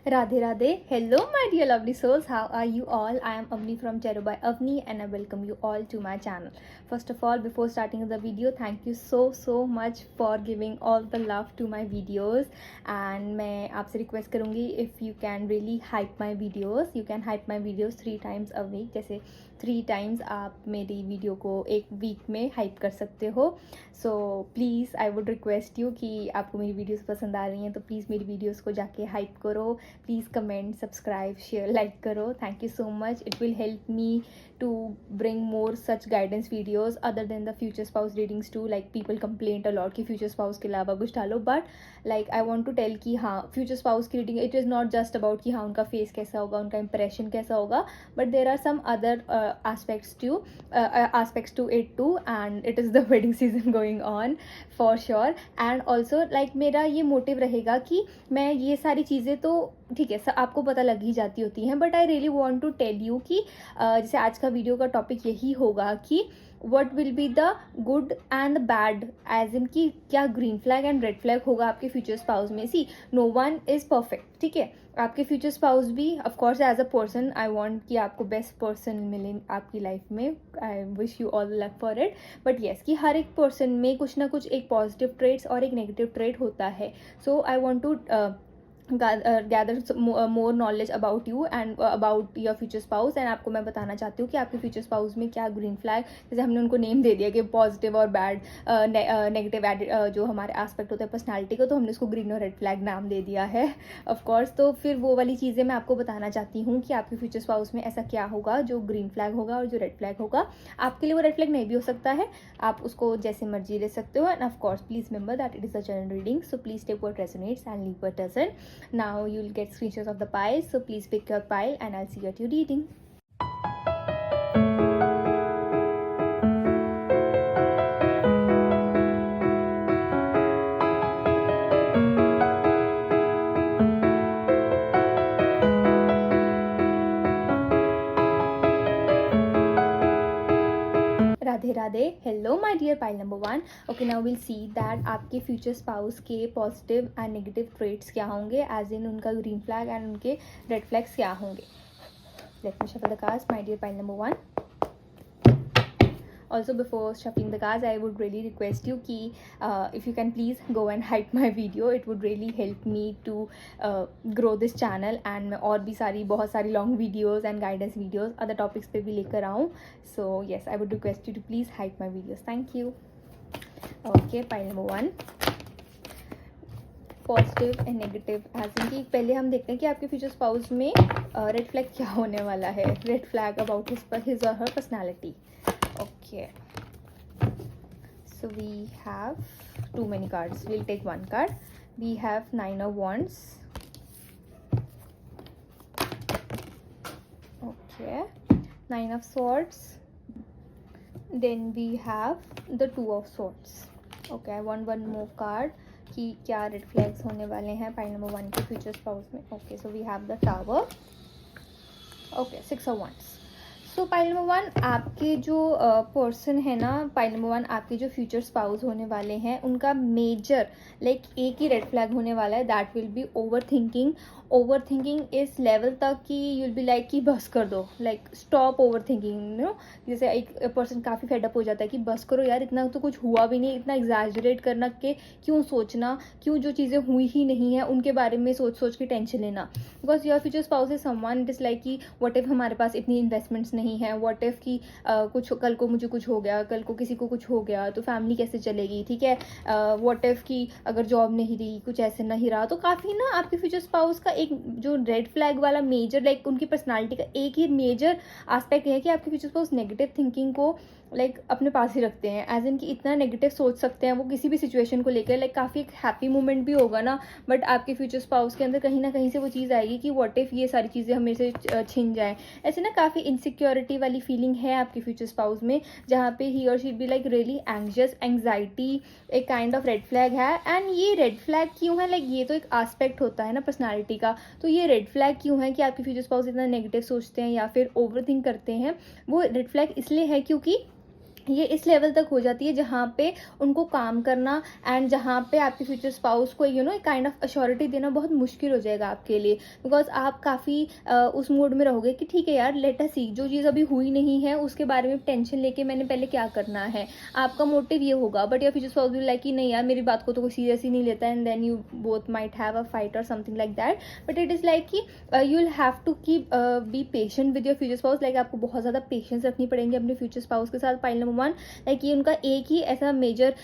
Radhe Radhe. Hello, my dear lovely souls. How are you all? I am Avni from Chero by Avni and I welcome you all to my channel. First of all, before starting the video, thank you so much for giving all the love to my videos. And मैं आपसे request करूँगी if you can really hype my videos. You can hype my videos 3 times a week. जैसे 3 times आप मेरी video को एक week में hype कर सकते हो. So please I would request you कि आपको मेरी वीडियोस पसंद आ रही हैं तो प्लीज़ मेरी वीडियोस को जाके हाइप करो. Please comment, subscribe, share, like करो. Thank you so much. It will help me to bring more such guidance videos other than the future spouse readings too. Like people complained a lot कि future spouse के अलावा कुछ डालो, but like I want to tell कि हाँ future spouse की reading it is not just about कि हाँ उनका face कैसा होगा, उनका impression कैसा होगा, but there are some other aspects to it too, and it is the wedding season going on for sure. And also like मेरा ये motive रहेगा कि मैं ये सारी चीज़ें तो ठीक है आपको पता लग ही जाती होती हैं, but I really want to tell you कि जैसे आज का वीडियो का टॉपिक यही होगा कि what will be the good and bad, as in कि क्या green flag and red flag होगा आपके फ्यूचर स्पाउस में. See no one is perfect, ठीक है. आपके फ्यूचर स्पाउस भी of course as a person I want कि आपको बेस्ट पर्सन मिले आपकी लाइफ में. I wish you all luck for it. But yes कि हर एक पर्सन में कुछ ना कुछ एक पॉजिटिव ट्रेट्स और एक नेगेटिव ट्रेट होता है. So I want to gather more knowledge about you and about your future spouse. And आपको मैं बताना चाहती हूँ कि आपके फ्यूचर स्पाउस में क्या ग्रीन फ्लैग, जैसे हमने उनको नेम दे दिया कि पॉजिटिव और बैड नेगेटिव जो हमारे एस्पेक्ट होते हैं पर्सनालिटी को, तो हमने उसको ग्रीन और रेड फ्लैग नाम दे दिया है ऑफ कोर्स. तो फिर वो वाली चीज़ें मैं आपको बताना चाहती हूँ कि आपके फ्यूचर स्पाउस में ऐसा क्या होगा जो ग्रीन फ्लैग होगा और जो रेड फ्लैग होगा. आपके लिए वो रेड फ्लैग नहीं भी हो सकता है, आप उसको जैसे मर्जी ले सकते हो. And of course please remember that it is a general reading, so please take what resonates and leave what doesn't. Now you'll get screenshots of the piles, so please pick your pile and I'll see you at your reading. Radhe Radhe. Hello my dear pile number 1. Okay now will see that आपके future spouse के positive and negative traits क्या होंगे, as in उनका green flag and उनके red flags क्या होंगे. Let me shuffle the cards my dear pile number 1. Also before shuffling the cards, I would really request you कि if you can please go and hype my video, it would really help me to grow this channel. and मैं और भी बहुत सारी long videos and guidance videos other topics पे भी लेकर आऊँ. So yes, I would request you to please hype my videos. Thank you. Okay, pile number 1. Positive and negative, as in कि पहले हम देखते हैं कि आपके फ्यूचर स्पाउस में रेड फ्लैग क्या होने वाला है. रेड फ्लैग अबाउट हिज और her personality. Okay, so we have too many cards. We'll take one card. We have 9 of Wands. Okay, 9 of Swords. Then we have the 2 of Swords. Okay, I want one more card कि क्या red flags होने वाले हैं pile number 1 के future spouse में. Okay, so we have the tower. Okay, 6 of Wands. So pile number 1 आपके जो person है ना, पाइल नंबर 1 आपके जो फ्यूचर स्पाउस होने वाले हैं उनका मेजर लाइक एक ही रेड फ्लैग होने वाला है. That will be over thinking इस लेवल तक कि यूल बी लाइक कि बस कर दो, like stop over thinking. No, जैसे एक पर्सन काफ़ी फेडअप हो जाता है कि बस करो यार, इतना तो कुछ हुआ भी नहीं, इतना एग्जैजरेट करना के क्यों सोचना, क्यों जो चीज़ें हुई ही नहीं है उनके बारे में सोच के टेंशन लेना. Because your future spouse is someone it is like कि व्हाट इफ हमारे पास इतनी इन्वेस्टमेंट्स नहीं है, व्हाट इफ कि कुछ कल को मुझे कुछ हो गया, कल को किसी को कुछ हो गया तो फैमिली कैसे चलेगी, ठीक है. व्हाट इफ कि अगर जॉब नहीं रही, कुछ ऐसे नहीं रहा, तो काफ़ी ना आपके फ्यूचर स्पाउस का एक जो रेड फ्लैग वाला मेजर लाइक उनकी पर्सनालिटी का एक ही मेजर एस्पेक्ट है कि आपके फ्यूचर स्पाउस नेगेटिव थिंकिंग को लाइक अपने पास ही रखते हैं. एज इन कि इतना नेगेटिव सोच सकते हैं वो किसी भी सिचुएशन को लेकर, लाइक काफ़ी एक हैप्पी मोमेंट भी होगा ना, बट आपके फ्यूचर स्पाउस के अंदर कहीं ना कहीं से वो चीज़ आएगी कि व्हाट इफ ये सारी चीज़ें हमें से छिन जाए. ऐसे ना काफ़ी इनसिक्योरिटी वाली फीलिंग है आपके फ्यूचर स्पाउस में, जहाँ पे ही और she be like really anxious, anxiety एक काइंड ऑफ रेड फ्लैग है. एंड ये रेड फ्लैग क्यों है, लाइक ये तो एक एस्पेक्ट होता है ना पर्सनालिटी का, तो ये रेड फ्लैग क्यों है कि आपके फ्यूचर स्पाउस इतना नेगेटिव सोचते हैं या फिर ओवर थिंक करते हैं. वो रेड फ्लैग इसलिए है क्योंकि ये इस लेवल तक हो जाती है जहाँ पे उनको काम करना एंड जहाँ पे आपके फ्यूचर स्पाउस को एक काइंड ऑफ अश्योरिटी देना बहुत मुश्किल हो जाएगा आपके लिए, बिकॉज आप काफ़ी उस मूड में रहोगे कि ठीक है यार, लेट अस सी, जो चीज़ अभी हुई नहीं है उसके बारे में टेंशन लेके मैंने पहले क्या करना है, आपका मोटिव ये होगा। But your future spouse will like कि नहीं यार, मेरी बात को तो कोई सीरियस ही नहीं लेता, and then you both might have a fight और something like that. But it is like कि you will have to keep be patient with your future spouse. Like आपको बहुत ज़्यादा पेशेंस रखनी पड़ेंगे अपने फ्यूचर स्पाउस के साथ। पाइल नंबर 1, लाइक ये उनका एक ही ऐसा मेजर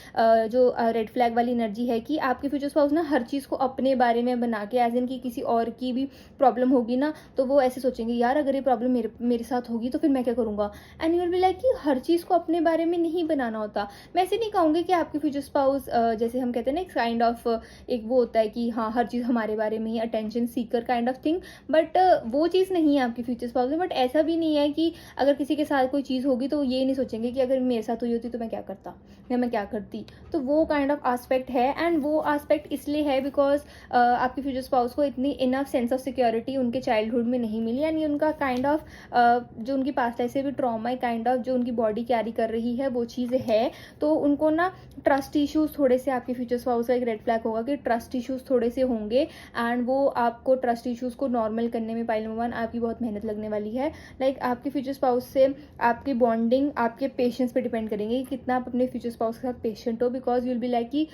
जो रेड फ्लैग वाली एनर्जी है कि आपके फ्यूचर स्पाउस ना हर चीज़ को अपने बारे में बना के, एज इन की किसी और की भी प्रॉब्लम होगी ना तो वो ऐसे सोचेंगे यार अगर ये प्रॉब्लम मेरे साथ होगी तो फिर मैं क्या करूँगा। And you will be like कि हर चीज़ को अपने बारे में नहीं बनाना होता। मैं ऐसे नहीं कहूँगी कि आपके फ्यूचर स्पाउस जैसे हम कहते हैं ना एक काइंड ऑफ एक वो होता है कि हाँ हर चीज़ हमारे बारे में ही, attention seeker kind of thing, but वो चीज़ नहीं है आपके फ्यूचर स्पाउस में। बट ऐसा भी नहीं है कि अगर किसी के साथ कोई चीज़ होगी तो ये नहीं सोचेंगे कि अगर मेरे साथ हुई होती तो मैं क्या करता या मैं क्या करती। तो वो काइंड ऑफ आस्पेक्ट है, एंड वो आस्पेक्ट इसलिए है बिकॉज आपके फ्यूचर स्पाउस को इतनी इनफ सेंस ऑफ सिक्योरिटी उनके चाइल्डहुड में नहीं मिली, यानी उनका काइंड ऑफ जो उनकी पास्ट लाइफ से भी ट्रॉमा है, काइंड ऑफ जो उनकी बॉडी कैरी कर रही है वो चीज़ है। तो उनको ना ट्रस्ट इश्यूज थोड़े से, आपके फ्यूचर स्पाउस का एक रेड फ्लैग होगा कि ट्रस्ट इश्यूज थोड़े से होंगे, एंड वो आपको ट्रस्ट इश्यूज को नॉर्मल करने में पाइल नंबर 1 आपकी बहुत मेहनत लगने वाली है। लाइक आपके फ्यूचर स्पाउस से आपकी बॉन्डिंग आपके पेशेंस पे डिपेंड करेंगे कि कितना आप अपने फ्यूचर स्पाउस के साथ पेशेंट हो, because you will be like कि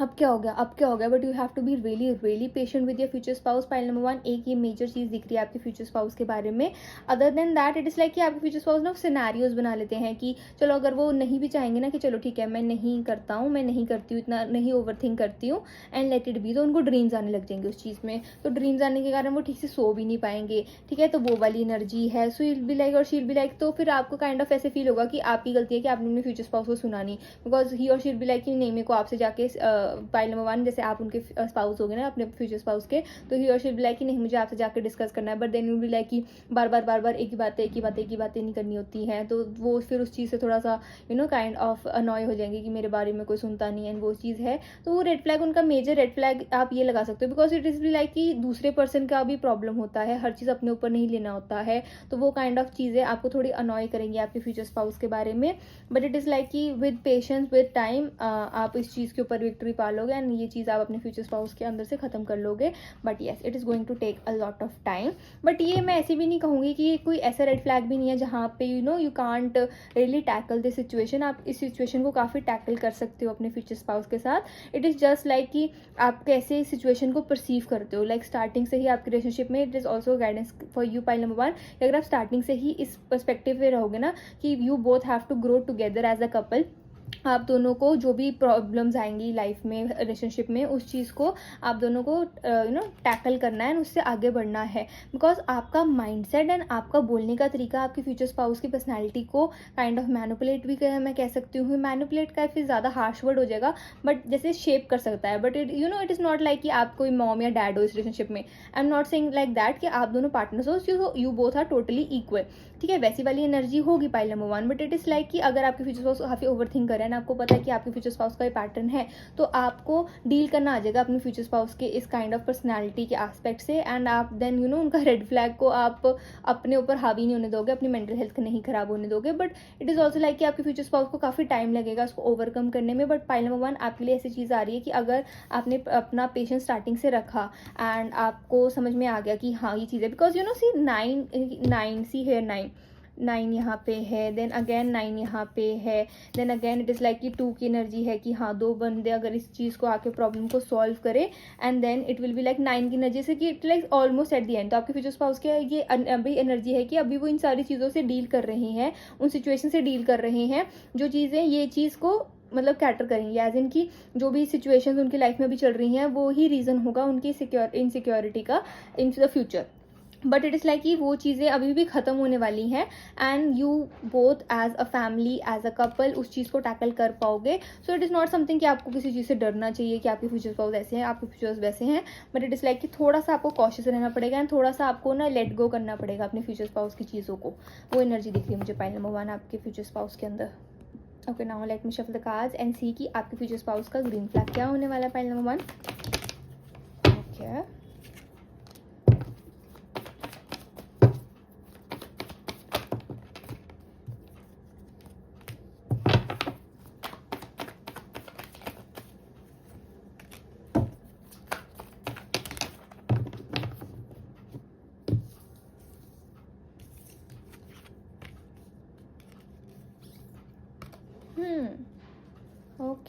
अब क्या हो गया, अब क्या हो गया, but you have to be really really patient with your future spouse. Pile number 1 एक ये मेजर चीज़ दिख रही है आपके फ्यूचर स्पाउस के बारे में। Other than that it is like कि आपके फ्यूचर स्पाउस ना सिनेरियोज बना लेते हैं कि चलो अगर वो नहीं भी चाहेंगे ना कि चलो ठीक है मैं नहीं करता हूँ, मैं नहीं करती हूँ, इतना नहीं ओवर थिंक करती हूँ एंड लेट इट बी, तो उनको ड्रीम्स आने लग जाएंगे उस चीज़ में। तो ड्रीम्स आने के कारण वो ठीक से सो भी नहीं पाएंगे, ठीक है, तो वो वाली एनर्जी है। सो विल बी लाइक और शी विल बी लाइक, तो फिर आपको काइंड ऑफ ऐसे फील होगा कि आपकी गलती है कि आपने अपने फ्यूचर स्पाउस को सुना नहीं, बिकॉज ही और शी विल बी लाइक कि नहीं मेरे को आपसे जाके पाइल नंबर 1 जैसे आप उनके स्पाउस हो गए ना अपने फ्यूचर स्पाउस के, तो ही और शी विल बी लाइक कि नहीं मुझे आपसे जाके डिस्कस करना है। But then you be like कि बार बार एक ही बातें नहीं करनी होती हैं, तो वो फिर उस चीज़ से थोड़ा सा काइंड ऑफ अनॉय हो जाएंगे कि मेरे बारे में कोई सुनता नहीं है, वो चीज़ है। तो वो रेड फ्लैग उनका मेजर रेड फ्लैग आप ये लगा सकते हो, because it is B like कि दूसरे पर्सन का भी प्रॉब्लम होता है, हर चीज़ अपने ऊपर नहीं लेना होता है। तो वो काइंड ऑफ चीज़ें आपको थोड़ी अनॉय करेंगी आपके फ्यूचर स्पाउस के बारे में। बट इट इज़ लाइक कि विद पेशेंस विद टाइम आप इस चीज़ के ऊपर विक्ट्री पा लोगे, एंड ये चीज़ आप अपने फ्यूचर स्पाउस के अंदर से ख़त्म कर लोगे। But yes it is going to take a lot of time. But ये मैं ऐसे भी नहीं कहूँगी कि कोई ऐसा रेड फ्लैग भी नहीं है जहाँ पे you can't really tackle this situation. आप इस सिचुएशन को काफ़ी टैकल कर सकते हो अपने फ्यूचर स्पाउस के साथ। इट इज़ जस्ट लाइक कि आप कैसे सिचुएशन को परसीव करते हो। लाइक स्टार्टिंग से ही आपके रिलेशनशिप में it is also guidance for you pile number 1। अगर आप स्टार्टिंग से ही इस पर्सपेक्टिव में रहोगे ना कि you both have to grow together as a couple, आप दोनों को जो भी प्रॉब्लम्स आएंगी लाइफ में, रिलेशनशिप में, उस चीज़ को आप दोनों को टैकल करना है, उससे आगे बढ़ना है। बिकॉज आपका माइंडसेट एंड आपका बोलने का तरीका आपके फ्यूचर स्पाउस की पर्सनालिटी को काइंड ऑफ मैनिपुलेट भी मैं कह सकती हूँ। मैनिपुलेट काफ़ी ज़्यादा हार्श वर्ड हो जाएगा, बट जैसे शेप कर सकता है। But it is not like कि आप कोई मॉम या डैड हो इस रिलेशनशिप में। I am not saying like that कि आप दोनों पार्टनर्स हो, you both are totally equal, ठीक है, वैसी वाली एनर्जी होगी pile number 1। But it is like कि अगर आपके फ्यूचर स्पाउस काफ़ी ओवर थिंक कर रहे हैं, आपको पता है कि आपके फ्यूचर स्पाउस का ये पैटर्न है, तो आपको डील करना आ जाएगा अपने फ्यूचर स्पाउस के इस काइंड ऑफ पर्सनैलिटी के एस्पेक्ट से। एंड आप देन उनका रेड फ्लैग को आप अपने ऊपर हावी नहीं होने दोगे, अपनी मेंटल हेल्थ नहीं खराब होने दोगे। But it is also like कि आपके फ्यूचर स्पाउस को काफ़ी टाइम लगेगा उसको ओवरकम करने में। बट पाइल नंबर 1 आपके लिए ऐसी चीज़ आ रही है कि अगर आपने अपना पेशेंस स्टार्टिंग से रखा एंड आपको समझ में आ गया कि हाँ ये चीज़ है, बिकॉज सी 9 सी हेयर 9 यहाँ पे है, देन अगेन 9 यहाँ पे है, then again it is like कि 2 की एनर्जी है कि हाँ 2 बंदे अगर इस चीज़ को आके प्रॉब्लम को सॉल्व करे, and then it will be like 9 की एनर्जी से कि it like almost at the end. तो आपके फ्यूचर स्पाउस के ये अभी एनर्जी है कि अभी वो इन सारी चीज़ों से डील कर रहे हैं, उन सिचुएशन से डील कर रहे हैं जो चीज़ें ये चीज़ को मतलब कैटर करेंगी, एज इन की जो भी सिचुएशंस उनकी लाइफ में अभी चल रही हैं वो ही रीज़न होगा उनकी इनसिक्योरिटी का in the future. But it is like कि वो चीज़ें अभी भी ख़त्म होने वाली हैं, and you both as a family as a couple उस चीज़ को टैकल कर पाओगे। So it is not something कि आपको किसी चीज़ से डरना चाहिए कि आपके फ्यूचर स्पाउस ऐसे हैं, आपके फ्यूचर्स वैसे हैं। बट इट इज़ लाइक कि थोड़ा सा आपको कॉशियस रहना पड़ेगा, एंड थोड़ा सा आपको ना लेट गो करना पड़ेगा अपने फ्यूचर स्पाउस की चीज़ों को। वो एनर्जी दिख रही है मुझे पाइल नंबर 1 आपके फ्यूचर स्पाउस के अंदर। Okay, now let me shuffle the cards and see कि आपके फ्यूचर स्पाउस का ग्रीन फ्लैग क्या होने वाला है pile number 1। Okay,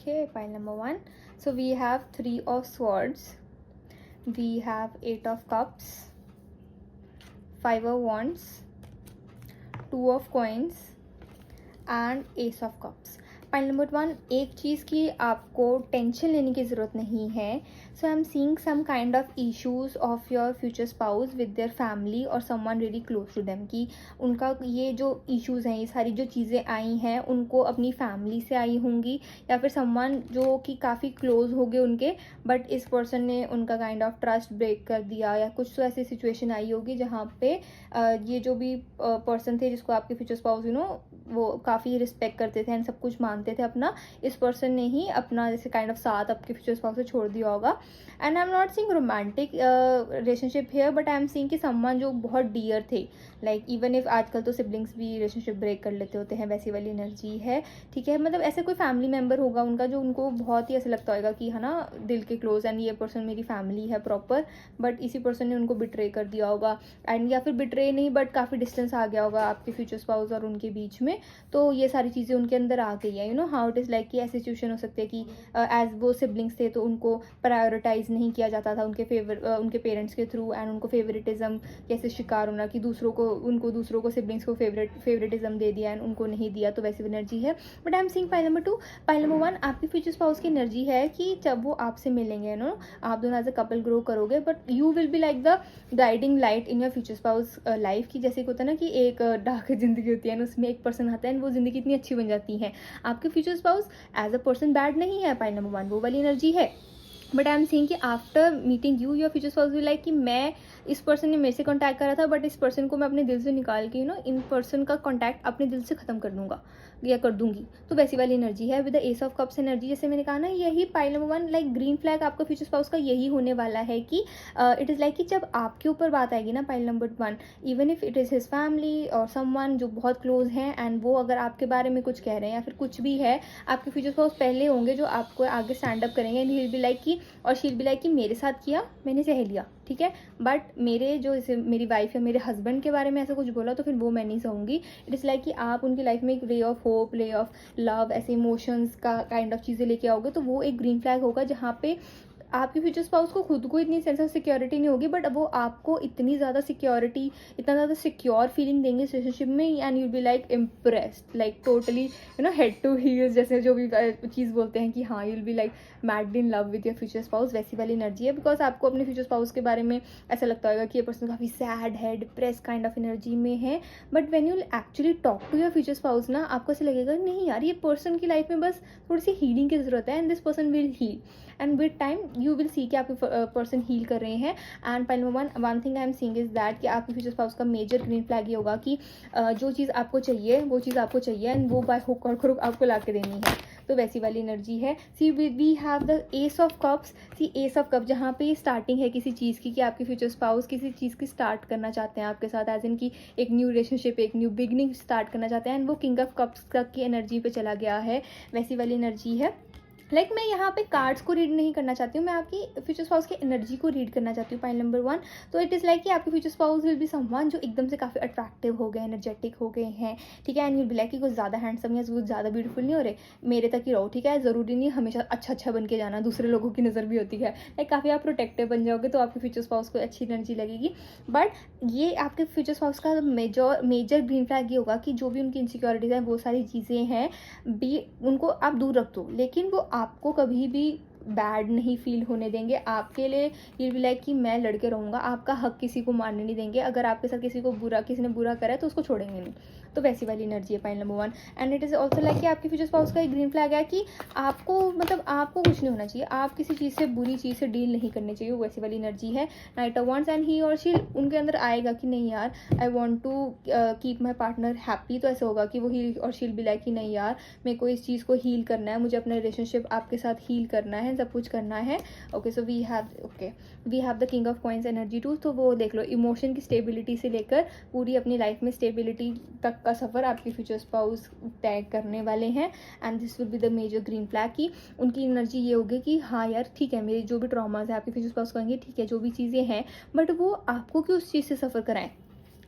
Okay, pile number 1. So we have 3 of swords, we have 8 of cups, 5 of wands, 2 of coins and S of cups. Point number 1, एक चीज़ की आपको टेंशन लेने की ज़रूरत नहीं है. So I am seeing some kind of issues of your future spouse with their family और someone really close to them, कि उनका ये जो इश्यूज़ हैं, ये सारी जो चीज़ें आई हैं उनको अपनी फैमिली से आई होंगी या फिर समवन जो कि काफ़ी क्लोज हो गए उनके, बट इस पर्सन ने उनका काइंड ऑफ ट्रस्ट ब्रेक कर दिया या कुछ तो ऐसी सिचुएशन आई होगी जहाँ पे ये जो भी पर्सन थे जिसको आपके फ्यूचर स्पाउस वो काफ़ी रिस्पेक्ट करते थे एंड सब कुछ मानते थे अपना, इस पर्सन ने ही अपना जैसे काइंड ऑफ साथ आपके फ्यूचर स्पाउस से छोड़ दिया होगा. And I am not seeing romantic relationship here, but I am seeing कि समवन जो बहुत डियर थे, लाइक इवन इफ आजकल तो सिबलिंग्स भी रिलेशनशिप ब्रेक कर लेते होते हैं, वैसी वाली एनर्जी है. ठीक है, मतलब ऐसे कोई फैमिली मेम्बर होगा उनका जो उनको बहुत ही ऐसा लगता होगा कि है ना दिल के क्लोज एंड ये पर्सन मेरी फैमिली है प्रॉपर, बट इसी पर्सन ने उनको बिट्रे कर दिया होगा. एंड या फिर बिट्रे नहीं बट काफ़ी डिस्टेंस आ गया होगा आपके फ्यूचर स्पाउस और उनके बीच में. तो ये सारी चीज़ें उनके अंदर आ गई है. हाउ इट इज़ लाइक कि ऐसी सिचुएशन हो सकती है कि एज वो सिबलिंग्स थे तो उनको प्रायोरिटाइज नहीं किया जाता था उनके पेरेंट्स के थ्रू, एंड उनको फेवरेटिज्म कैसे शिकार होना कि दूसरों को सिबलिंग्स को फेवरेटिज्म दे दिया एंड उनको नहीं दिया, तो वैसी एनर्जी है. But I am seeing pile number 2. Pile number 1 आपके फ्यूचर स्पाउस की एनर्जी है कि जब वो आपसे मिलेंगे आप दोनों एज अ कपल ग्रो करोगे, but you will be like the guiding light in your future spouse life की. जैसे कि होता है ना कि एक डार्क जिंदगी होती है उसमें एक पर्सन आता है वो ज़िंदगी इतनी अच्छी बन जाती है. आपके future spouse as a person bad नहीं है, पाइल नंबर 1 वो वाली एनर्जी है. बट आई एम सीइंग कि after meeting you your future spouse will like कि मैं इस पर्सन ने मेरे से कॉन्टैक्ट करा था बट इस पर्सन को मैं अपने दिल से निकाल के इन पर्सन का कॉन्टैक्ट अपने दिल से ख़त्म कर दूंगा या कर दूंगी, तो वैसी वाली एनर्जी है. With the ace of cups energy, जैसे मैंने कहा ना, यही pile number 1 like green flag आपका फ्यूचर स्पाउस का यही होने वाला है कि इट इज़ लाइक कि जब आपके ऊपर बात आएगी ना pile number 1, even if it is his family और समवन जो बहुत क्लोज हैं एंड वो अगर आपके बारे में कुछ कह रहे हैं या फिर कुछ भी है, आपके फ्यूचर स्पाउस पहले होंगे जो आपको आगे स्टैंड अप करेंगे and he will be like कि और शी विल बी लाइक कि मेरे साथ किया मैंने सह लिया, ठीक है, बट मेरे जो जैसे मेरी वाइफ या मेरे हस्बैंड के बारे में ऐसा कुछ बोला तो फिर वो मैं नहीं सहूँगी. इट इज़ लाइक कि आप उनकी लाइफ में एक ray of hope, ray of love, ऐसे इमोशंस का काइंड ऑफ चीज़ें लेके आओगे, तो वो एक ग्रीन फ्लैग होगा जहाँ पे आपके फ्यूचर स्पाउस को खुद को इतनी सेंस ऑफ सिक्योरिटी नहीं होगी, बट वो आपको इतनी ज़्यादा सिक्योरिटी, इतना ज़्यादा सिक्योर फीलिंग देंगे इस रिलेशनशिप में and you be like impressed, like totally head to heels, जैसे जो भी चीज़ बोलते हैं कि हाँ you will be like mad in love with your future spouse, वैसी वाली एनर्जी है. बिकॉज आपको अपने फ्यूचर स्पाउस के बारे में ऐसा लगता होगा कि ये पर्सन काफ़ी सैड है, डिप्रेस काइंड ऑफ एनर्जी में है, but when you actually talk to your future spouse ना, आपको ऐसा लगेगा नहीं यार ये पर्सन की लाइफ में बस थोड़ी सी हीलिंग की ज़रूरत है and this person will heal, and with time you will see कि आपके पर्सन हील कर रहे हैं. And pile number one thing I am seeing is that कि आपके फ्यूचर स्पाउस का मेजर ग्रीन फ्लैग ये होगा कि जो चीज़ आपको चाहिए वो चीज़ आपको चाहिए एंड वो बाय हुक और क्रुक आपको ला के देनी है, तो वैसी वाली एनर्जी है. See we have the ace of cups. See ace of cup जहाँ पे स्टार्टिंग है किसी चीज़ की, कि आपके फ्यूचर स्पाउस किसी चीज़ की स्टार्ट करना चाहते हैं आपके साथ, एज इन की एक न्यू रिलेशनशिप, एक न्यू बिगनिंग स्टार्ट करना चाहते हैं एंड वो किंग ऑफ कप्स तक की एनर्जी पे चला गया है, वैसी वाली एनर्जी है. लाइक मैं यहाँ पे कार्ड्स को रीड नहीं करना चाहती हूँ, मैं आपकी फ्यूचर स्पाउस की एनर्जी को रीड करना चाहती हूँ. पॉइंट नंबर 1, तो इट इज़ लाइक कि आपके future spouse will be someone जो एकदम से काफ़ी अट्रैक्टिव हो गए, एनर्जेटिक हो गए हैं, ठीक है, एंड विल बी लाइक कि कुछ ज़्यादा हैंडसम या कुछ ज़्यादा ब्यूटीफुल नहीं हो रहे, मेरे तक ही रहो, ठीक है, ज़रूरी नहीं हमेशा अच्छा बन के जाना, दूसरे लोगों की नज़र भी होती है, लाइक काफ़ी आप प्रोटेक्टिव बन जाओगे तो आपके फ्यूचर स्पाउस को अच्छी एनर्जी लगेगी. बट ये आपके फ्यूचर स्पाउस का मेजर ग्रीन फ्लैग ये होगा कि जो भी उनकी इनसिक्योरिटीज़ हैं वो सारी चीज़ें हैं भी उनको आप दूर रख दो, लेकिन वो आपको कभी भी बैड नहीं फील होने देंगे. आपके लिए ये भी लाइक कि मैं लड़के रहूँगा, आपका हक किसी को मारने नहीं देंगे, अगर आपके साथ किसी ने बुरा करा है तो उसको छोड़ेंगे नहीं, तो वैसी वाली एनर्जी है point number 1. And it is also like कि आपके फ्यूचर स्पाउस का एक ग्रीन फ्लैग है कि आपको आपको कुछ नहीं होना चाहिए, आप किसी चीज़ से बुरी चीज़ से डील नहीं करनी चाहिए, वैसी वाली एनर्जी है. Knight of wands and he और शी उनके अंदर आएगा कि नहीं यार I want to keep my partner happy, तो ऐसा होगा कि वो ही और शील बी लाइक कि नहीं यार मेरे को इस चीज़ को हील करना है, मुझे अपना रिलेशनशिप आपके साथ हील करना है, सब कुछ करना है. Okay, so we have the king of coins energy too. तो वो देख लो, इमोशन की स्टेबिलिटी से लेकर पूरी अपनी लाइफ में स्टेबिलिटी तक का सफ़र आपके फ्यूचर स्पाउस तय करने वाले हैं. And this will be the major green flag कि उनकी एनर्जी ये होगी कि हाँ यार ठीक है, मेरे जो भी ट्रॉमास है आपके फ्यूचर स्पाउस कहेंगे ठीक है जो भी चीज़ें हैं, बट वो आपको क्यों उस चीज़ से सफ़र कराएं,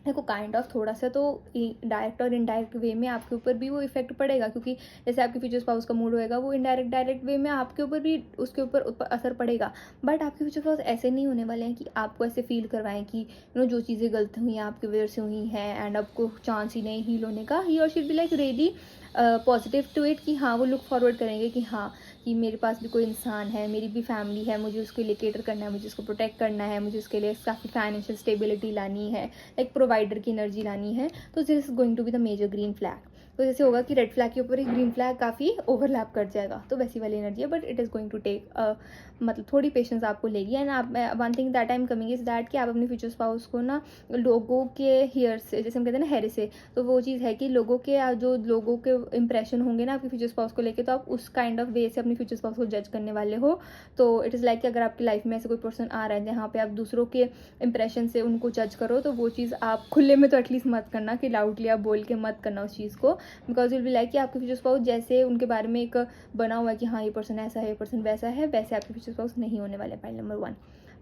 देखो काइंड ऑफ थोड़ा सा तो डायरेक्ट और इनडायरेक्ट वे में आपके ऊपर भी वो इफेक्ट पड़ेगा, क्योंकि जैसे आपके फ्यूचर स्पाउस का मूड होएगा वो डायरेक्ट वे में आपके ऊपर भी उसके ऊपर असर पड़ेगा। बट आपके फ्यूचर स्पाउस ऐसे नहीं होने वाले हैं कि आपको ऐसे फील करवाएं कि जो चीज़ें गलत हुई हैं आपकी वजह से हुई हैं एंड आपको चांस ही नहीं हील होने का। ही और she be like ready positive to it, कि हाँ वो लुक फॉरवर्ड करेंगे कि हाँ कि मेरे पास भी कोई इंसान है, मेरी भी फैमिली है, मुझे उसके लिए केटर करना है, मुझे उसको प्रोटेक्ट करना है, मुझे उसके लिए काफ़ी फाइनेंशियल स्टेबिलिटी लानी है, एक प्रोवाइडर की एनर्जी लानी है। तो this is going to be the major green flag. तो जैसे होगा कि रेड फ्लैग के ऊपर ही ग्रीन फ्लैग काफ़ी ओवरलैप कर जाएगा, तो वैसी वाली एनर्जी है। But it is going to take मतलब थोड़ी पेशेंस आपको लेगी। एंड आप one thing that I am coming is that कि आप अपने फ्यूचर स्पाउस को ना लोगों के हेयर से, जैसे हम कहते हैं ना हेयर से, तो वो चीज़ है कि लोगों के जो लोगों के इंप्रेशन होंगे ना आपके फ्यूचर स्पाउस को लेके, तो आप उस काइंड ऑफ वे से अपने फ्यूचर स्पाउस को जज करने वाले हो। तो इट इज़ लाइक कि अगर आपकी लाइफ में ऐसे कोई पर्सन आ रहा है जहाँ पे आप दूसरों के इंप्रेशन से उनको जज करो, तो वो चीज़ आप खुले में तो एटलीस्ट मत करना, कि लाउडली आप बोल के मत करना उस चीज़ को। बिकॉज विल बी लाइक कि आपके फ्यूचर स्पाउस जैसे उनके बारे में एक बना हुआ है कि हाँ ये पर्सन ऐसा है, ये पर्सन वैसा है, वैसे आपके फ्यूचर स्पाउस नहीं होने वाले। पॉइंट नंबर 1,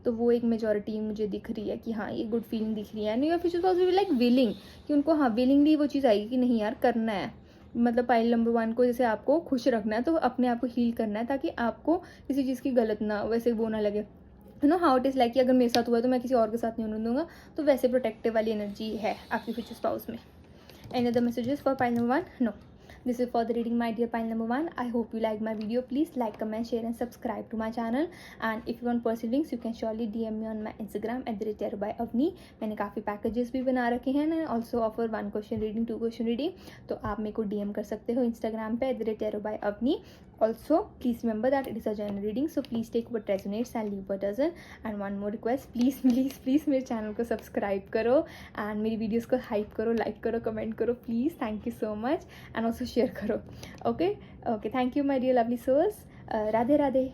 तो वो एक मेजॉरिटी मुझे दिख रही है कि हाँ ये गुड फीलिंग दिख रही है। And your future spouse will be like willing, कि उनको हाँ विलिंगली वो चीज़ आएगी कि नहीं यार करना है। मतलब पाइल नंबर 1 को जैसे आपको खुश रखना है, तो अपने आप को हील करना है, ताकि आपको किसी चीज़ की गलत ना वैसे वो ना लगे। हाउ इट इज़ लाइक कि अगर मेरे साथ हुआ है तो मैं किसी और के साथ नहीं होने दूंगा। तो वैसे प्रोटेक्टिव वाली एनर्जी है आपके फ्यूचर स्पाउस में। Any other messages for pile number 1? No. This is for the reading, my dear pile number 1. I hope you like my video. Please like, comment, share and subscribe to my channel. And if you want personal links, you can surely DM me on my Instagram @tarotbyavni. मैंने काफ़ी packages भी बना रखे हैं ना, also offer 1 question reading 2 question reading. तो आप मेरे को DM कर सकते हो इंस्टाग्राम पे @tarotbyavni. Also, please remember that it is a general reading, so please take what resonates and leave what doesn't. And one more request, please मेरे channel को सब्सक्राइब करो एंड मेरी वीडियोस को हाइप करो, लाइक करो, comment करो please. Thank you so much. And also share करो। Okay, thank you my dear lovely souls. Radhe Radhe.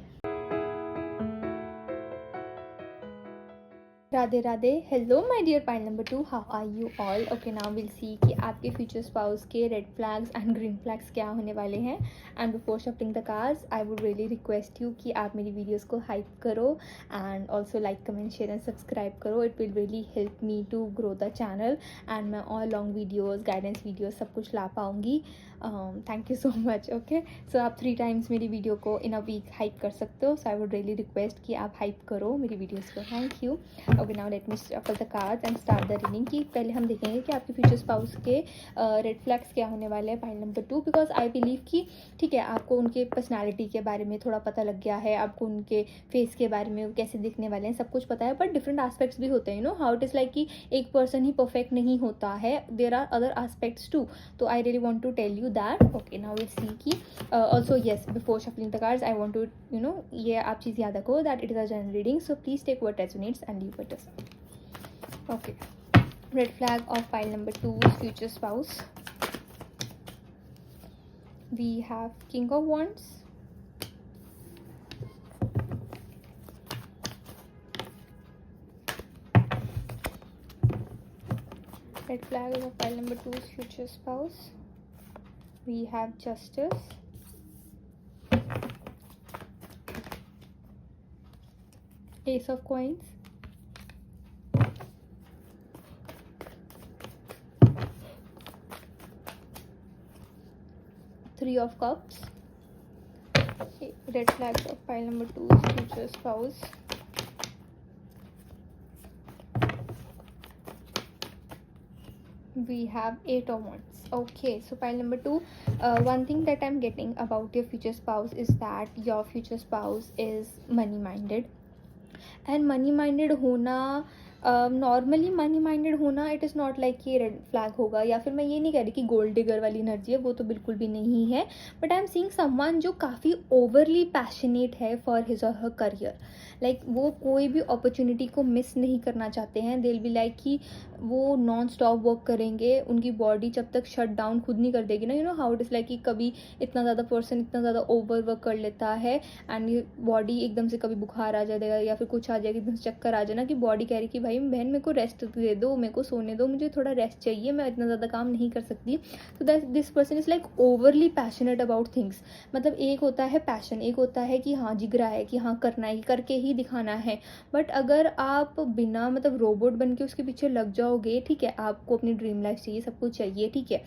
Radhe Radhe. Hello my dear pile number 2, how are you all? Okay, now will see कि आपके future spouse के red flags and green flags क्या होने वाले हैं। And before shuffling the cards, I would really request you कि आप मेरी वीडियोस को हाइप करो and also like, comment, share and subscribe करो। It will really help me to grow the channel and मैं और लॉन्ग वीडियोज़, गाइडेंस वीडियोज़ सब कुछ ला पाऊँगी। Thank you so much. Okay, so आप 3 टाइम्स मेरी वीडियो को इन अ वीक हाइप कर सकते हो। सो आई वुड रियली रिक्वेस्ट कि आप हाइप करो मेरी वीडियोज़ को। Thank you. Okay, now let me shuffle the cards and start the reading. कि पहले हम देखेंगे कि आपके फ्यूचर स्पाउस के रेड फ्लैग्स क्या होने वाले हैं। Pile number 2, because I believe कि ठीक है आपको उनके पर्सनालिटी के बारे में थोड़ा पता लग गया है, आपको उनके फेस के बारे में कैसे दिखने वाले हैं सब कुछ पता है, बट डिफरेंट एस्पेक्ट्स भी होते हैं। हाउ इट इज़ लाइक कि एक पर्सन ही परफेक्ट नहीं होता है, there are other aspects too. तो I really want to tell you that. Okay, now will see कि also yes, before shuffling the cards I want to ये आप चीज़ याद रखो that it is a general reading, so please take what resonates and leave what doesn't. Okay, red flag of pile number 2's future spouse. We have King of Wands, red flag of pile number 2's future spouse. We have Justice, Ace of Coins, Three of Cups. Okay, red flags of pile number 2's future spouse. We have 8 of Wands. Okay, so pile number 2, one thing that I'm getting about your future spouse is that your future spouse is money minded. And money minded होना, normally money minded होना, it is not like कि red flag होगा, या फिर मैं ये नहीं कह रही कि गोल्ड डिगर वाली एनर्जी है, वो तो बिल्कुल भी नहीं है। But I am seeing someone जो काफ़ी ओवरली पैशनेट है फॉर हिज और हर करियर। लाइक वो कोई भी अपॉर्चुनिटी को मिस नहीं करना चाहते हैं। दे विल बी लाइक कि वो नॉन स्टॉप वर्क करेंगे, उनकी बॉडी जब तक शट डाउन खुद नहीं कर देगी ना, हाउ इट इज़ लाइक कि कभी इतना ज़्यादा पर्सन इतना ज़्यादा ओवर वर्क कर लेता है एंड बॉडी एकदम से कभी बुखार आ जाएगा या फिर कुछ आ जाएगा, एकदम से चक्कर आ जाए ना, कि बॉडी कह रही कि भाई भाई बहन मेरे को रेस्ट दे दो, मेरे को सोने दो, मुझे थोड़ा रेस्ट चाहिए, मैं इतना ज़्यादा काम नहीं कर सकती। तो that this person is like overly passionate about things. मतलब एक होता है पैशन, एक होता है कि हाँ जिगरा है कि हाँ करना है, करके ही दिखाना है। बट अगर आप बिना मतलब रोबोट बन के उसके पीछे लग जाओगे, ठीक है, आपको अपनी ड्रीम लाइफ चाहिए, सब कुछ चाहिए, ठीक है,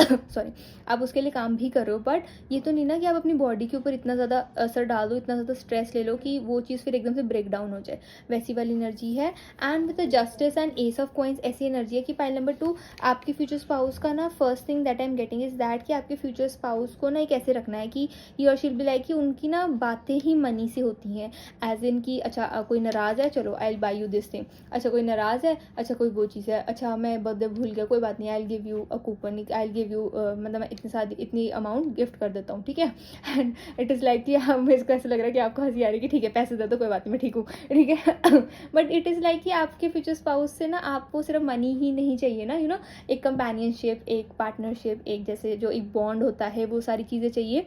सॉरी, आप उसके लिए काम भी कर रहे हो, बट ये तो नहीं ना कि आप अपनी बॉडी के ऊपर इतना ज़्यादा असर डाल दो, इतना ज़्यादा स्ट्रेस ले लो कि वो चीज़ फिर एकदम से ब्रेक डाउन हो जाए, वैसी वाली एनर्जी है। And with the justice and S of coins ऐसी एनर्जी है कि पाइल नंबर 2 आपके फ्यूचर स्पाउस का ना, first thing that I am getting is that कि आपके फ्यूचर स्पाउस को ना एक ऐसे रखना है कि ही और शी विल बी लाइक कि उनकी ना बातें ही मनी से होती हैं, एज इन कि अच्छा कोई नाराज़ है, चलो I will buy you this thing, अच्छा कोई नाराज़ है, अच्छा कोई वो चीज़ है, अच्छा मैं बर्थडे भूल गया, कोई बात नहीं, I will give you a coupon, I will give you मतलब मैं इतनी अमाउंट गिफ्ट कर देता हूँ, ठीक है। एंड इट इज़ लाइक कि मेरे को ऐसा लग रहा है कि आपको हंसी आ रही है कि ठीक है पैसे दे दो, कोई बात नहीं, मैं ठीक हूँ, ठीक है। बट इट इज़ लाइक कि आपके फ्यूचर स्पाउस से ना आपको सिर्फ मनी ही नहीं चाहिए ना, एक कंपेनियनशिप, एक पार्टनरशिप, एक जैसे जो एक बॉन्ड होता है, वो सारी चीज़ें चाहिए।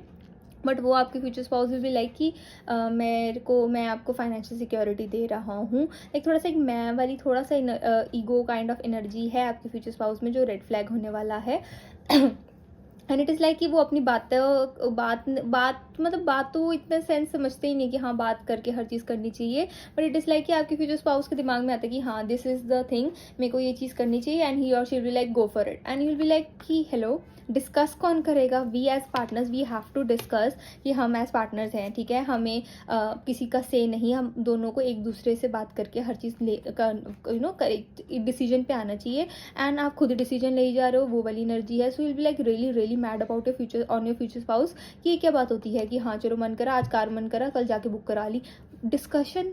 बट वो आपके future spouse will be like कि मैं आपको फाइनेंशियल सिक्योरिटी दे रहा हूँ, एक थोड़ा सा एक मैं वाली थोड़ा सा ईगो काइंड ऑफ एनर्जी है आपके फ्यूचर स्पाउस में, जो रेड फ्लैग होने वाला है। एंड इट इज़ लाइक कि वो अपनी बात तो वो इतना सेंस समझते ही नहीं कि हाँ बात करके हर चीज़ करनी चाहिए। बट इट इज़ लाइक कि आपके फ्यूचर स्पाउस के दिमाग में आता है कि हाँ दिस इज़ द थिंग, मेरे को ये चीज़ करनी चाहिए, एंड ही और she will be like go for it. And you will be like कि हेलो, डिस्कस कौन करेगा, we as partners we have to discuss कि हम एज पार्टनर्स हैं, ठीक है, हमें किसी का से नहीं, हम दोनों को एक दूसरे से बात करके हर चीज़ डिसीजन पे आना चाहिए। एंड आप खुद डिसीजन ले जा रहे हो, वो वाली एनर्जी है। So will be like really really mad about your future on your future spouse कि ये क्या बात होती है कि हाँ चलो मन करा आज कार, मन करा कल जाके बुक करा ली। डिस्कशन,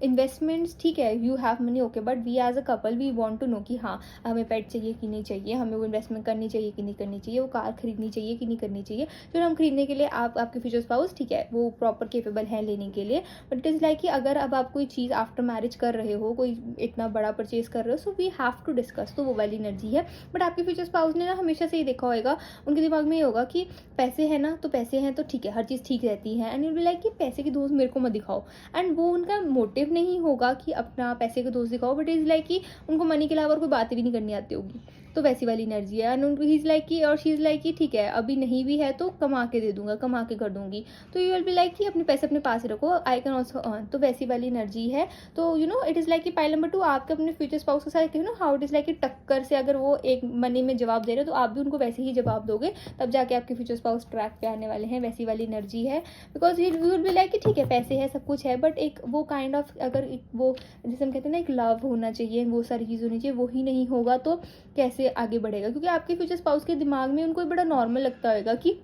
इन्वेस्टमेंट्स, ठीक है, you have money okay, but we as a couple we want to know कि हाँ हमें पेट चाहिए कि नहीं चाहिए, हमें वो इन्वेस्टमेंट करनी चाहिए कि नहीं करनी चाहिए, वो कार खरीदनी चाहिए कि नहीं करनी चाहिए। जो हम खरीदने के लिए आपके फ्यूचर स्पाउस, ठीक है, वो प्रॉपर केपेबल है लेने के लिए। बट इट इज़ लाइक कि अगर अब आप कोई चीज़ आफ्टर मैरिज कर रहे हो, कोई इतना बड़ा परचेज कर रहे हो, so we have to discuss, तो वो वाली एनर्जी है। बट आपके फ्यूचर स्पाउस ने ना हमेशा से ही देखा होगा, उनके दिमाग में ये होगा कि पैसे हैं ना, तो पैसे हैं तो ठीक है, हर चीज़ ठीक रहती है। And you will be like कि पैसे की दोस्त मेरे को मत दिखाओ। एंड वो उनका मोटिव नहीं होगा कि अपना पैसे को दोस्त दिखाओ, बट इज़ लाइक कि उनको मनी के अलावा कोई बातें भी नहीं करनी आती होगी, तो वैसी वाली एनर्जी है। एंड ही इज़ लाइक कि और शी इज़ लाइक कि ठीक है अभी नहीं भी है तो कमा के दे दूंगा, कमा के कर दूंगी, तो यू विल बी लाइक कि अपने पैसे अपने पास ही रखो, आई कैन ऑल्सो अर्न, तो वैसी वाली एनर्जी है। तो इट इज़ लाइक कि पाइल नंबर 2 आपके अपने फ्यूचर स्पाउस के साथ हाउ इट इज़ लाइक कि टक्कर से अगर वो एक मनी में जवाब दे रहे हो तो आप भी उनको वैसे ही जवाब दोगे, तब जाके आपके फ्यूचर स्पाउस ट्रैक पे आने वाले हैं, वैसी वाली एनर्जी है। Because you will be like कि ठीक है पैसे है, सब कुछ है, बट एक वो काइंड ऑफ अगर वो जैसे हम कहते हैं ना एक लव होना चाहिए, वो सारी चीज़ होनी चाहिए, वो ही नहीं होगा तो कैसे आगे बढ़ेगा। क्योंकि आपके फ्यूचर स्पाउस के दिमाग में उनको बड़ा नॉर्मल लगता होगा कि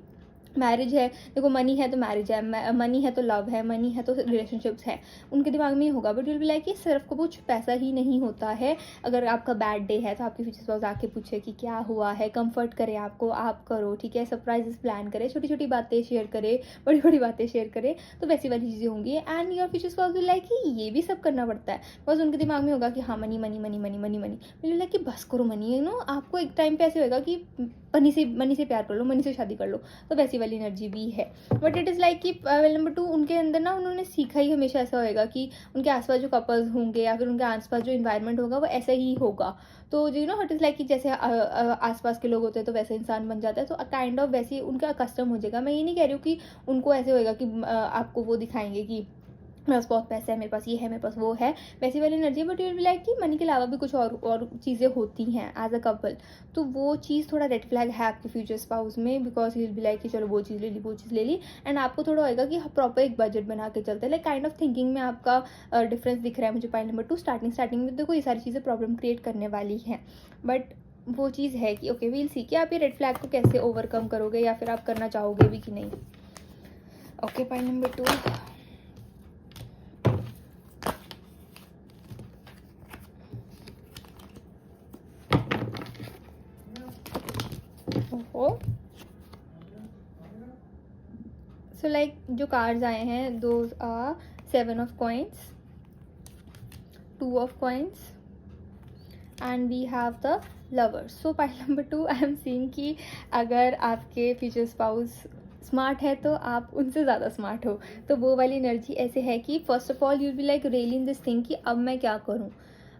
मैरिज है, देखो मनी है तो मैरिज है, मनी है तो लव है, मनी है तो रिलेशनशिप्स है, उनके दिमाग में ही होगा। बट विल बी लाइक कि सिर्फ कुछ पैसा ही नहीं होता है। अगर आपका बैड डे है तो आपके फ्यूचर स्पाउस आके पूछे कि क्या हुआ है, कंफर्ट करे आपको, आप करो, ठीक है, सरप्राइजेस प्लान करे, छोटी छोटी बातें शेयर करे, बड़ी बड़ी बातें शेयर करे, तो वैसी वाली चीज़ें होंगी। And your future spouse will like कि ये भी सब करना पड़ता है, बस उनके दिमाग में होगा कि हाँ money money money money money money, will like कि बस करो मनी, आपको एक टाइम पे ऐसे होगा कि मनी से प्यार कर लो, मनी से शादी कर लो, तो वैसी वाली एनर्जी भी है। बट इट इज़ लाइक कि नंबर 2 उनके अंदर ना उन्होंने सीखा ही हमेशा ऐसा होएगा कि उनके आसपास जो कपल्स होंगे या फिर उनके आसपास जो इन्वायरमेंट होगा वो ऐसा ही होगा। तो इट इज़ लाइक कि जैसे आसपास के लोग होते हैं तो वैसे इंसान बन जाता है, तो काइंड ऑफ वैसे उनका कस्टम हो जाएगा। मैं ये नहीं कह रही हूँ कि उनको ऐसे होएगा कि आपको वो दिखाएंगे कि मेरे पास बहुत पैसा है, मेरे पास ये है, मेरे पास वो है, वैसी वाली energy. But you will be like कि मनी के अलावा भी कुछ और चीज़ें होती हैं एज अ कपल, तो वो चीज़ थोड़ा रेड फ्लैग है आपके फ्यूचर स्पाउस में। Because you will be like कि चलो वो चीज़ ले ली, वो चीज़ ले ली, एंड आपको थोड़ा होएगा कि प्रॉपर एक बजट बना के चलते हैं। लाइक काइंड ऑफ थिंकिंग में आपका डिफरेंस दिख रहा है मुझे पॉइंट नंबर 2। स्टार्टिंग में देखो ये सारी चीज़ें प्रॉब्लम क्रिएट करने वाली हैं, बट वो चीज़ है कि ओके वील सी कि आप ये रेड फ्लैग को कैसे ओवरकम करोगे या फिर आप करना चाहोगे भी कि नहीं। Okay point number 2, so like जो कार्ड्स आए हैं those are 7 of coins, 2 of coins, and we have the lovers. So point number 2 I am seeing कि अगर आपके फ्यूचर स्पाउस स्मार्ट है तो आप उनसे ज़्यादा स्मार्ट हो, तो वो वाली एनर्जी ऐसे है कि first of all you will be like really in this thing कि अब मैं क्या करूँ,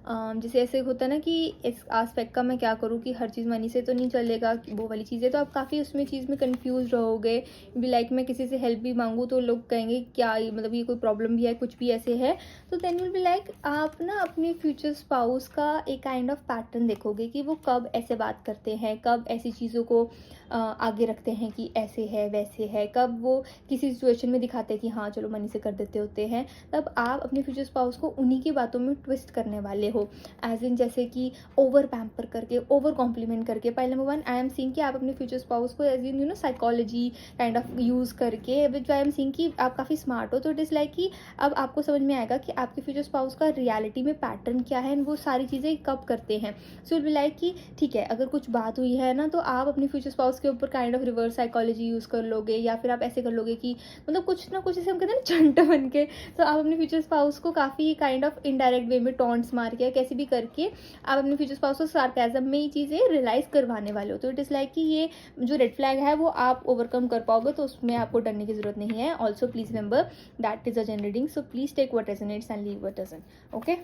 जैसे ऐसे होता है ना कि इस आस्पेक्ट का मैं क्या करूँ कि हर चीज़ मनी से तो नहीं चलेगा, वो वाली चीज़ें, तो आप काफ़ी उसमें चीज़ में कंफ्यूज रहोगे। भी लाइक मैं किसी से हेल्प भी मांगूँ तो लोग कहेंगे क्या ये, मतलब ये कोई प्रॉब्लम भी है, कुछ भी ऐसे है। तो देन विल बी लाइक आप ना अपने फ्यूचर स्पाउस का एक काइंड ऑफ पैटर्न देखोगे कि वो कब ऐसे बात करते हैं, कब ऐसी चीज़ों को आगे रखते हैं कि ऐसे है वैसे है, कब वो किसी सिचुएशन में दिखाते हैं कि हाँ चलो मनी से कर देते होते हैं, तब आप अपने फ्यूचर स्पाउस को उन्हीं की बातों में ट्विस्ट करने वाले हो। एज इन जैसे कि ओवर पैम्पर करके, ओवर कॉम्प्लीमेंट करके। Point number 1, I am seeing कि आप अपने फ्यूचर स्पाउस को as in psychology kind of use करके, विच आई एम सीइंग कि आप काफ़ी स्मार्ट हो, तो इट इज़ लाइक कि अब आपको समझ में आएगा कि आपके फ्यूचर स्पाउस का रियलिटी में पैटर्न क्या है, वो सारी चीज़ें कब करते हैं। सो इट बी लाइक कि ठीक है, अगर कुछ बात हुई है ना, तो आप अपने फ्यूचर स्पाउस के ऊपर kind of reverse psychology use कर लोगे, या फिर आप ऐसे कर लोगे कि मतलब कुछ ना कुछ, जैसे हम कहते हैं ना चंट बन के, तो आप अपने फ्यूचर स्पाउस को काफ़ी काइंड ऑफ इनडायरेक्ट वे में टॉन्ट्स मार के कैसे भी करके आप अपने फ्यूचर स्पाउस को सार्केज़म में ये चीज़ें रियलाइज़ करवाने वाले हो। तो इट इज़ लाइक कि ये जो रेड फ्लैग है वो आप ओवरकम कर पाओगे, तो उसमें आपको डरने की ज़रूरत नहीं है। Also please remember that is a general reading, so please take what resonates and leave what doesn't. Okay,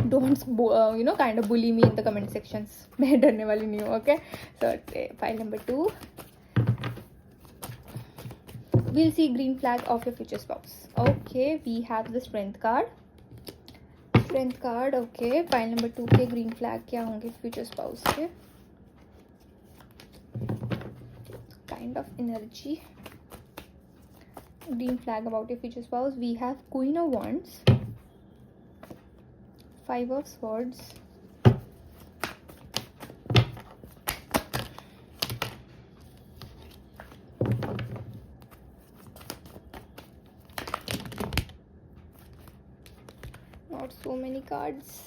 don't kind of bully me in the comment sections. मैं डरने वाली नहीं हूँ। Okay, so file number 2, we'll see green flag of your future spouse. Okay, we have the strength card. Okay, pile number 2 के green flag क्या होंगे future spouse के? Kind of energy, green flag about your future spouse. We have Queen of Wands, 5 of Swords, not so many cards.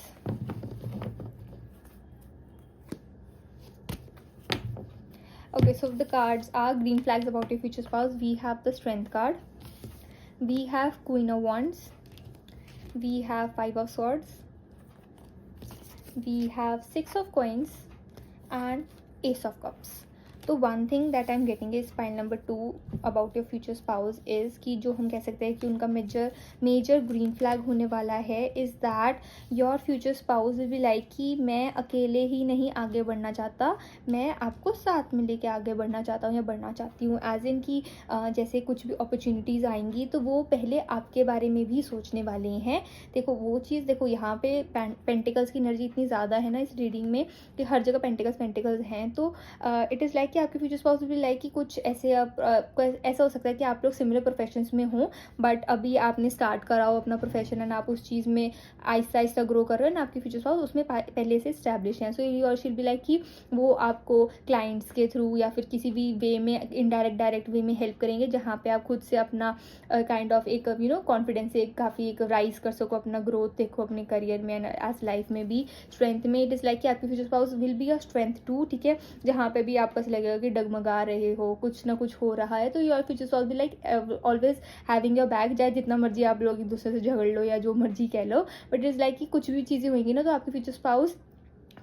Okay, so the cards are green flags about your future spouse. We have the strength card, we have Queen of Wands, we have 5 of Swords, we have 6 of Coins and Ace of Cups. तो one thing that I am getting is pile number 2 about your future spouse is कि जो हम कह सकते हैं कि उनका major green flag होने वाला है is that your future spouse will be like कि मैं अकेले ही नहीं आगे बढ़ना चाहता, मैं आपको साथ में लेके आगे बढ़ना चाहता हूँ या बढ़ना चाहती हूँ। एज इन कि जैसे कुछ भी अपॉर्चुनिटीज़ आएंगी तो वो पहले आपके बारे में भी सोचने वाले हैं। देखो वो चीज़, देखो यहाँ पे पेंटिकल्स की एनर्जी इतनी ज़्यादा है ना इस रीडिंग में कि हर जगह पेंटिकल्स हैं, तो इट इज़ लाइक कि आपके फ्यूचर स्पाउस भी लाइक कि कुछ ऐसे ऐसा हो सकता है कि आप लोग सिमिलर प्रोफेशंस में हों, बट अभी आपने स्टार्ट करा हो अपना प्रोफेशन एंड आप उस चीज़ में आहिस्ता आहिस्ता ग्रो कर रहे हो ना, आपके फ्यूचर स्पाउस उसमें पहले से इस्टेब्लिश हैं। सो ये और शील बी लाइक कि वो आपको क्लाइंट्स के थ्रू या फिर किसी भी वे में डायरेक्ट वे में हेल्प करेंगे, जहाँ पे आप खुद से अपना काइंड ऑफ एक कॉन्फिडेंस से काफ़ी एक राइज कर सको, अपना ग्रोथ देखो अपने करियर में एंड एज लाइफ में भी स्ट्रेंथ में। इट इज़ लाइक कि आपके future spouse will be a strength too, ठीक है, जहाँ पे भी आपको लगेगा कि डगमगा रहे हो, कुछ ना कुछ हो रहा है, तो your future spouse be like always having your back, चाहे जितना मर्जी आप लोग एक दूसरे से झगड़ लो या जो मर्जी कह लो, बट इट इज़ लाइक कि कुछ भी चीज़ें होंगी ना तो आपके फ्यूचर स्पाउस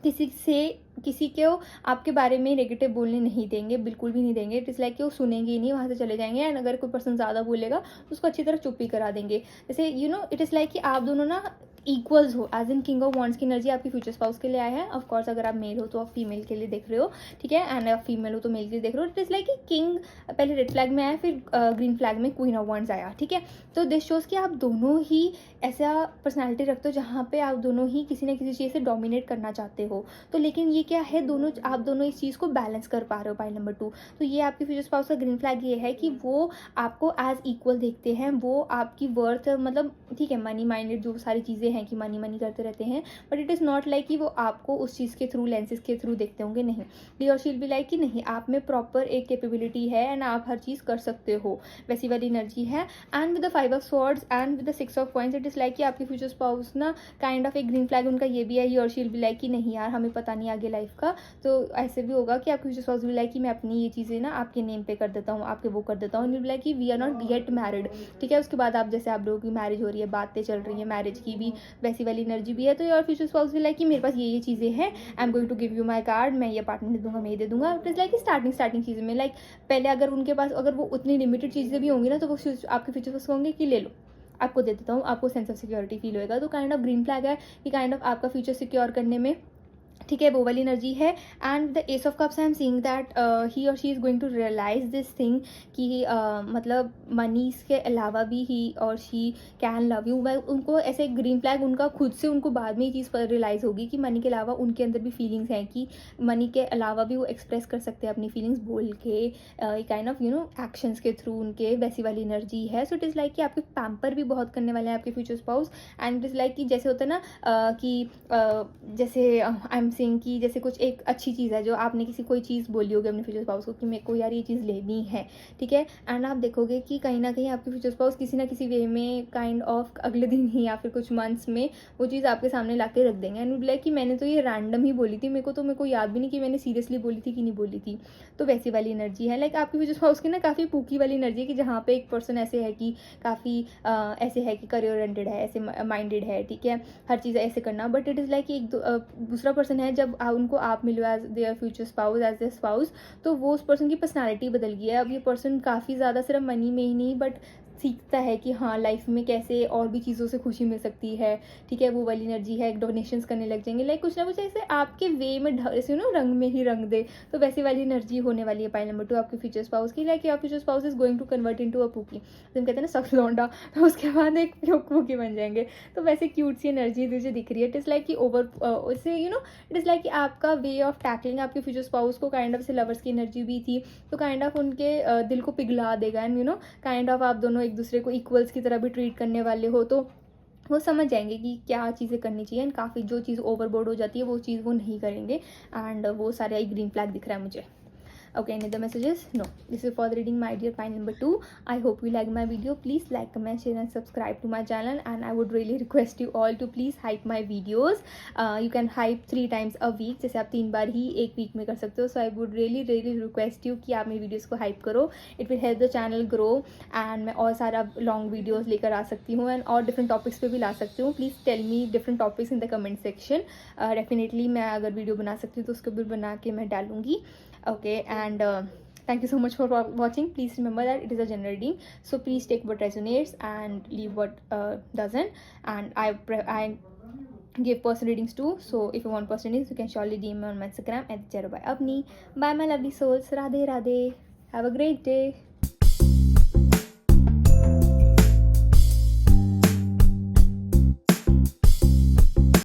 किसी को आपके बारे में नेगेटिव बोलने नहीं देंगे, बिल्कुल भी नहीं देंगे। इट इज़ लाइक कि वो सुनेंगे ही नहीं, वहाँ से चले जाएंगे, एंड अगर कोई पर्सन ज़्यादा बोलेगा तो उसको अच्छी तरह चुप ही करा देंगे। जैसे इट इज़ लाइक कि आप दोनों ना इक्वल्स हो, as in king of wands की एनर्जी आपकी फ्यूचर स्पाउस के लिए आया है। ऑफ कोर्स अगर आप मेल हो तो आप फीमेल के लिए देख रहे हो, ठीक है, एंड आप फीमेल हो तो मेल के लिए देख रहे हो। इट इज़ लाइक कि किंग पहले रेड फ्लैग में आया, फिर ग्रीन फ्लैग में क्वीन ऑफ वॉन्ड्स आया, ठीक है। तो दिस शोज़ कि आप दोनों ही ऐसा पर्सनैलिटी रखते हो जहाँ पे आप दोनों ही किसी ना किसी चीज़ से डोमिनेट करना चाहते हो, तो लेकिन ये क्या है, आप दोनों इस चीज़ को बैलेंस कर पा रहे हो। पाइल नंबर 2, तो ये आपके फ्यूचर स्पाउस का ग्रीन फ्लैग ये है कि वो आपको एज इक्वल देखते हैं, वो आपकी वर्थ, मतलब ठीक है मनी माइंडेड जो सारी चीज़ें हैं कि मनी करते रहते हैं, but it is not like कि वो आपको उस चीज़ के थ्रू लेंसेज के थ्रू देखते होंगे, नहीं। डी और शील भी लाइक कि नहीं, आप में प्रॉपर एक कैपेबिलिटी है एंड आप हर चीज़ कर सकते हो, वैसी वाली एनर्जी है। And with the 5 of swords and with the 6 of coins, it is like कि आपके फ्यूचर स्पाउस ना काइंड ऑफ एक ग्रीन फ्लैग उनका ये भी है, ही और शील भी लाइक कि नहीं यार हमें पता नहीं आगे लाइफ का, तो ऐसे भी होगा कि आपके फ्यूचर स्पाउस भी लाइक कि मैं अपनी ये चीज़ें ना आपके नेम पे कर देता हूँ, आपके वो कर देता हूँ, लाइक कि we are not yet married, ठीक है। उसके बाद आप जैसे आप लोगों की मैरिज हो रही है, बातें चल रही है मैरिज की भी, वैसी वाली एनर्जी भी है। तो योर फ्यूचर स्पाउस भी लाइक कि मेरे पास ये चीज़ें हैं, I am going to give you my card, मैं ये अपार्टमेंट दे दूंगा, मैं ये दे दूंगा। इट इज़ लाइक स्टार्टिंग चीज़ें में, लाइक पहले अगर उनके पास अगर वो उतनी लिमिटेड चीज़ें भी होंगी ना तो वो आपके फ्यूचर स्पाउस होंगे कि ले लो आपको दे देता हूँ, आपको सेंस ऑफ सिक्योरिटी फील होएगा। तो काइंड ऑफ ग्रीन फ्लैग है कि काइंड ऑफ आपका फ्यूचर सिक्योर करने में, ठीक है, वो वाली एनर्जी है। And the ace of cups I am seeing that he और she is going to realise this thing कि मतलब मनी के अलावा भी ही और शी कैन लव यू। वह उनको ऐसे ग्रीन फ्लैग उनका खुद से उनको बाद में ये चीज़ रियलाइज़ होगी कि मनी के अलावा उनके अंदर भी फीलिंग्स हैं, कि मनी के अलावा भी वो एक्सप्रेस कर सकते हैं अपनी फीलिंग्स बोल के, काइंड ऑफ एक्शंस के थ्रू उनके, वैसी वाली एनर्जी है। सो इट इज़ लाइक कि आपके पैम्पर भी बहुत करने वाले हैं आपके future spouse. And it is like कि जैसे होता है ना कि जैसे आई एम सेइंग कि जैसे कुछ एक अच्छी चीज़ है जो आपने किसी कोई चीज़ बोली होगी अपने फ्यूचर स्पाउस को कि मेरे को यार ये चीज़ लेनी है, ठीक है। एंड आप देखोगे कि कहीं ना कहीं आपके फ्यूचर स्पाउस किसी ना किसी वे में काइंड ऑफ अगले दिन ही या फिर कुछ मंथ्स में वो चीज़ आपके सामने ला के रख देंगे। एंड लाइक कि मैंने तो ये रैंडम ही बोली थी, मेरे को याद भी नहीं कि मैंने सीरियसली बोली थी कि नहीं बोली थी। तो वैसी वाली एनर्जी है। लाइक आपके फ्यूचर स्पाउस की ना काफ़ी पूकी वाली एनर्जी है कि जहाँ पे एक पर्सन ऐसे है कि काफ़ी ऐसे है कि करियर ओरिएंटेड है, ऐसे माइंडेड है, ठीक है, हर चीज़ ऐसे करना। बट इट इज़ लाइक कि एक दूसरा पर्सन है, जब उनको आप मिलो as their future spouse, as their spouse, तो वो उस पर्सन की पर्सनालिटी बदल गई है। अब ये पर्सन काफ़ी ज़्यादा सिर्फ मनी में ही नहीं बट सीखता है कि हाँ लाइफ में कैसे और भी चीज़ों से खुशी मिल सकती है, ठीक है, वो वाली एनर्जी है। डोनेशंस करने लग जाएंगे, लाइक कुछ ना कुछ ऐसे आपके वे में ऐसे रंग में ही रंग दे, तो वैसी वाली एनर्जी होने वाली है पाइल नंबर 2 आपके फ्यूचर स्पाउस की। Like your future spouse is going to convert into a pookie, तो हम कहते हैं ना सख्त लौंडा, तो उसके बाद एक पूकी बन जाएंगे। तो वैसे क्यूट सी एनर्जी मुझे दिख रही है। इट इज़ लाइक कि ओवर इससे इट इज़ लाइक कि आपका वे ऑफ टैकलिंग आपके फ्यूचर स्पाउस को काइंड ऑफ से लवर्स की एनर्जी भी थी, तो काइंड ऑफ उनके दिल को पिघला देगा। एंड काइंड ऑफ आप दोनों एक दूसरे को इक्वल्स की तरह भी ट्रीट करने वाले हो, तो वो समझ जाएंगे कि क्या चीज़ें करनी चाहिए। एंड काफ़ी जो चीज़ ओवरबोर्ड हो जाती है वो चीज़ वो नहीं करेंगे। एंड वो सारे ग्रीन फ्लैग दिख रहा है मुझे। Okay, any other messages? No. This is for the reading, my dear pile number 2. I hope you like my video. Please like, comment, share and subscribe to my channel. And I would really request you all to please hype my videos. You can hype 3 times a week. जैसे आप 3 बार ही एक week में कर सकते हो. So I would really request you कि आप मेरी वीडियोज़ को hype करो. It will help the channel grow. And मैं और सारा लॉन्ग वीडियोज़ लेकर आ सकती हूँ एंड और डिफरेंट टॉपिक्स पे भी ला सकती हूँ. Please tell me different topics in the comment section. Definitely मैं अगर वीडियो बना सकती हूँ तो उसको भी बना के मैं डालूँगी. Okay, and thank you so much for watching. Please remember that it is a general reading, so please take what resonates and leave what doesn't. And I give person readings too, so if you want person readings you can surely DM me on my Instagram at @zerobyavni. Bye my lovely souls. Radhe Radhe. Have a great day.